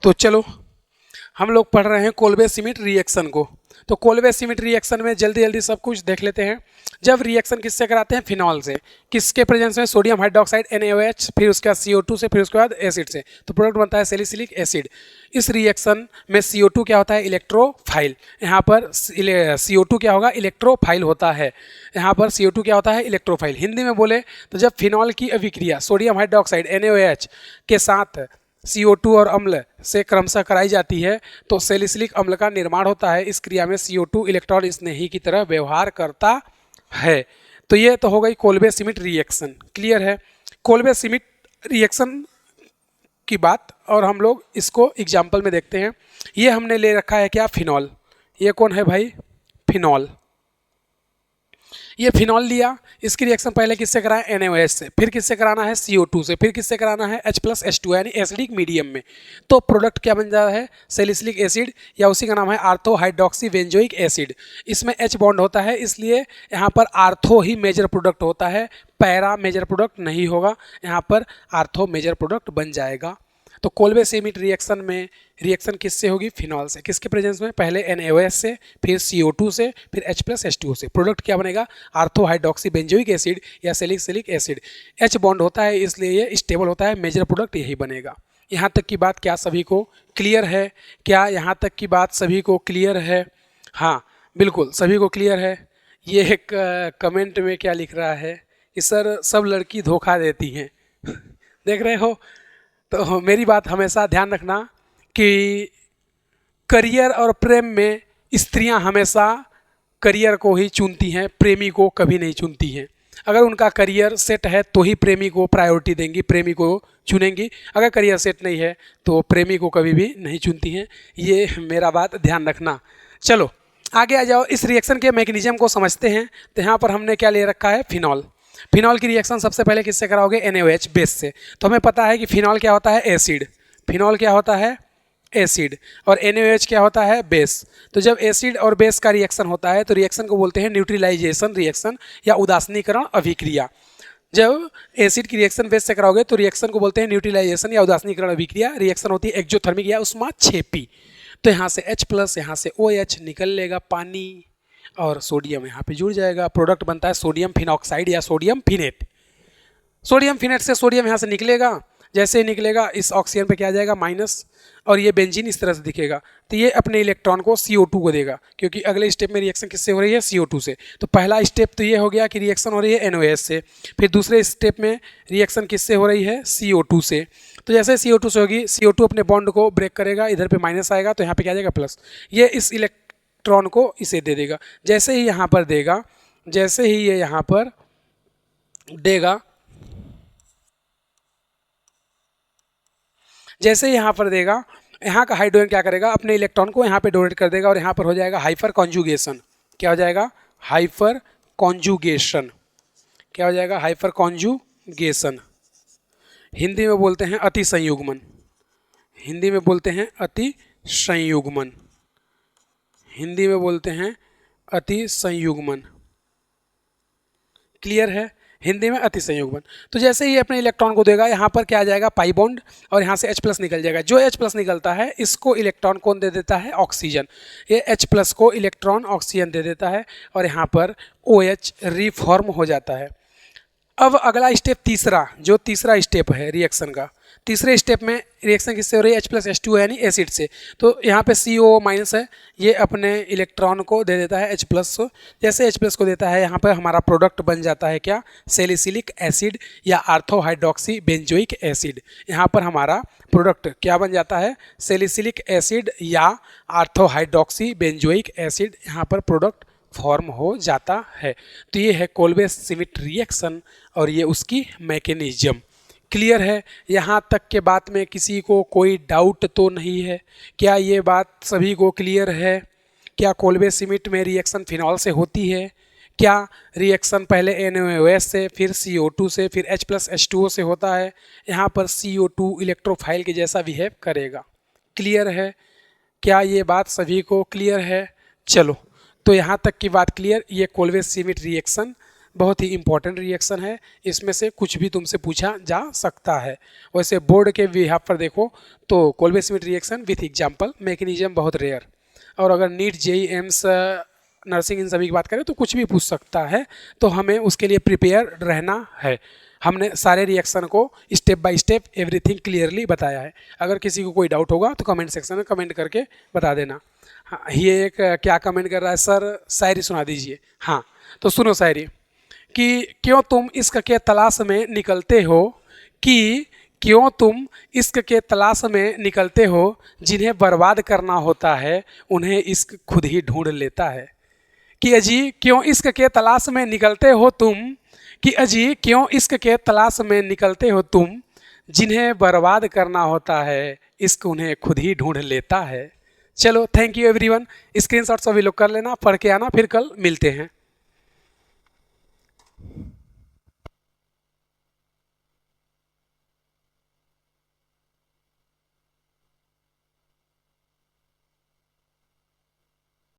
तो चलो हम लोग पढ़ रहे हैं कोल्बे-श्मिट रिएक्शन को। तो कोल्बे-श्मिट रिएक्शन में जल्दी जल्दी सब कुछ देख लेते हैं। जब रिएक्शन किससे कराते हैं? फिनॉल से। किसके प्रेजेंस में? सोडियम हाइड्रोक्साइड NaOH, फिर उसके बाद CO2 से, फिर उसके बाद एसिड से। तो प्रोडक्ट बनता है सैलिसिलिक एसिड। इस रिएक्शन में CO2 क्या होता है? इलेक्ट्रोफाइल। यहाँ पर CO2 क्या होगा? इलेक्ट्रोफाइल होता है। यहाँ पर CO2 क्या होता है? इलेक्ट्रोफाइल। हिंदी में बोले तो जब फिनॉल की अभिक्रिया सोडियम हाइड्रोक्साइड NaOH के साथ CO2 और अम्ल से क्रमशः कराई जाती है तो सैलिसिलिक अम्ल का निर्माण होता है। इस क्रिया में CO2 इलेक्ट्रॉन स्नेही की तरह व्यवहार करता है। तो ये तो हो गई कोल्बे-श्मिट रिएक्शन। क्लियर है? कोल्बे-श्मिट रिएक्शन की बात, और हम लोग इसको एग्जाम्पल में देखते हैं। ये हमने ले रखा है क्या? फिनॉल। ये कौन है भाई? फिनॉल। ये फिनॉल लिया, इसकी रिएक्शन पहले किससे कराएं? NaOH से, फिर किससे कराना है? CO2 से, फिर किससे कराना है? H+H2 यानी एसिडिक मीडियम में। तो प्रोडक्ट क्या बन जाता है? सैलिसिलिक एसिड, या उसी का नाम है आर्थो हाइड्रोक्सी बेंजोइक एसिड। इसमें H बॉन्ड होता है, इसलिए यहाँ पर आर्थो ही मेजर प्रोडक्ट होता है, पैरा मेजर प्रोडक्ट नहीं होगा। यहाँ पर आर्थो मेजर प्रोडक्ट बन जाएगा। तो कोल्बे-श्मिट रिएक्शन में रिएक्शन किससे होगी? फिनॉल से। किसके प्रेजेंस में? पहले NaOH से, फिर CO2 से, फिर H+H2O से। प्रोडक्ट क्या बनेगा? आर्थो हाइड्रोक्सी बेंजोइक एसिड या सैलिसिलिक एसिड। H बॉन्ड होता है, इसलिए ये स्टेबल होता है, मेजर प्रोडक्ट यही बनेगा। यहाँ तक की बात क्या सभी को क्लियर है? क्या यहाँ तक की बात सभी को क्लियर है? हाँ बिल्कुल, सभी को क्लियर है। ये एक कमेंट में क्या लिख रहा है कि सर सब लड़की धोखा देती हैं। देख रहे हो? तो मेरी बात हमेशा ध्यान रखना कि करियर और प्रेम में स्त्रियां हमेशा करियर को ही चुनती हैं, प्रेमी को कभी नहीं चुनती हैं। अगर उनका करियर सेट है तो ही प्रेमी को प्रायोरिटी देंगी, प्रेमी को चुनेंगी। अगर करियर सेट नहीं है तो प्रेमी को कभी भी नहीं चुनती हैं। ये मेरा बात ध्यान रखना। चलो आगे आ जाओ, इस रिएक्शन के मैकेनिज्म को समझते हैं। तो यहाँ पर हमने क्या ले रखा है? फिनॉल। फिनॉल की रिएक्शन सबसे पहले किससे कराओगे? NaOH बेस से। तो हमें पता है कि फिनॉल क्या होता है? एसिड। फिनॉल क्या होता है? एसिड। और NaOH क्या होता है? बेस। तो जब एसिड और बेस का रिएक्शन होता है तो रिएक्शन को बोलते हैं न्यूट्रलाइजेशन रिएक्शन या उदासीनीकरण अभिक्रिया। जब एसिड की रिएक्शन बेस से कराओगे तो रिएक्शन को बोलते हैं न्यूट्रलाइजेशन या उदासीनीकरण अभिक्रिया। रिएक्शन होती है एक्जोथर्मिक या उष्माक्षेपी। तो यहाँ से H+, यहाँ से OH निकल लेगा पानी, और सोडियम यहाँ पे जुड़ जाएगा। प्रोडक्ट बनता है सोडियम फिनॉक्साइड या सोडियम फिनेट। सोडियम फिनेट से सोडियम यहाँ से निकलेगा, जैसे ही निकलेगा इस ऑक्सीजन पे क्या आ जाएगा? माइनस, और ये बेंजीन इस तरह से दिखेगा। तो ये अपने इलेक्ट्रॉन को CO2 को देगा, क्योंकि अगले स्टेप में रिएक्शन किससे हो रही है? CO2 से। तो पहला स्टेप तो ये हो गया कि रिएक्शन हो रही है NaOH से। फिर दूसरे स्टेप में रिएक्शन किससे हो रही है? CO2 से। तो जैसे CO2 से होगी, CO2 अपने बॉन्ड को ब्रेक करेगा, इधर पे माइनस आएगा तो यहाँ पे क्या आ जाएगा? प्लस। ये इस इलेक्ट्रॉन को इसे दे देगा। जैसे ही यहाँ पर देगा, जैसे ही ये यहाँ पर देगा, जैसे ही यहाँ पर देगा, यहाँ का हाइड्रोजन क्या करेगा? अपने इलेक्ट्रॉन को यहाँ पे डोनेट कर देगा, और यहाँ पर हो जाएगा हाइपर कॉन्जुगेशन। क्या हो जाएगा? Hyper conjugation. क्या हो जाएगा? Hyper conjugation. हिंदी में बोलते हैं अति संयुग्मन। हिंदी में बोलते हैं अति संयुग्मन। हिंदी में बोलते हैं अति संयुग्मन। क्लियर है? हिंदी में अति संयुग्मन। तो जैसे ही अपने इलेक्ट्रॉन को देगा, यहाँ पर क्या आ जाएगा? पाई बॉन्ड, और यहाँ से H+ निकल जाएगा। जो H+ निकलता है इसको इलेक्ट्रॉन कौन दे देता है? ऑक्सीजन। ये H+ को इलेक्ट्रॉन ऑक्सीजन दे देता है, और यहाँ पर OH रिफॉर्म हो जाता है। अब अगला स्टेप तीसरा, जो तीसरा स्टेप है रिएक्शन का, तीसरे स्टेप में रिएक्शन किससे हो रही है? H+H2 यानी एसिड से। तो यहाँ पे CO- है, ये अपने इलेक्ट्रॉन को दे देता है H+ को। जैसे H+ को देता है, यहाँ पर हमारा प्रोडक्ट बन जाता है क्या? सैलिसिलिक एसिड या आर्थो हाइड्रोक्सी बेंजोइक एसिड। यहाँ पर हमारा प्रोडक्ट क्या बन जाता है? सैलिसिलिक एसिड या आर्थो हाइड्रोक्सी बेंजोइक एसिड। यहाँ पर प्रोडक्ट फॉर्म हो जाता है। तो ये है कोल्बे-श्मिट रिएक्शन, और ये उसकी मैकेनिज्म। क्लियर है? यहाँ तक के बात में किसी को कोई डाउट तो नहीं है? क्या ये बात सभी को क्लियर है? क्या कोल्बे-श्मिट में रिएक्शन फिनॉल से होती है? क्या रिएक्शन पहले NaOH से, फिर CO2 से, फिर H+H2O से होता है? यहाँ पर CO2 इलेक्ट्रोफाइल के जैसा बिहेव करेगा। क्लियर है? क्या ये बात सभी को क्लियर है? चलो, तो यहाँ तक की बात क्लियर। ये कोल्बे-श्मिट रिएक्शन बहुत ही इंपॉर्टेंट रिएक्शन है, इसमें से कुछ भी तुमसे पूछा जा सकता है। वैसे बोर्ड के बिहाफ पर देखो तो Kolbe Schmitt reaction with example mechanism बहुत रेयर, और अगर नीट जेई एम्स नर्सिंग इन सभी की बात करें तो कुछ भी पूछ सकता है, तो हमें उसके लिए प्रिपेयर रहना है। हमने सारे रिएक्शन को step by step everything clearly बताया है। अगर किसी को कोई डाउट होगा तो कमेंट सेक्शन में कमेंट करके बता देना। हाँ, ये एक क्या कमेंट कर रहा है, सर शायरी सुना दीजिए। हाँ तो सुनो शायरी कि क्यों तुम इश्क के तलाश में निकलते हो, कि क्यों तुम इश्क के तलाश में निकलते हो, जिन्हें बर्बाद करना होता है उन्हें इश्क खुद ही ढूंढ लेता है। कि अजी क्यों इश्क के तलाश में निकलते हो तुम, कि अजी क्यों इश्क के तलाश में निकलते हो तुम, जिन्हें बर्बाद करना होता है इश्क उन्हें खुद ही ढूंढ लेता है। चलो थैंक यू एवरीवन, स्क्रीनशॉट सभी लोग कर लेना, पढ़ के आना, फिर कल मिलते हैं।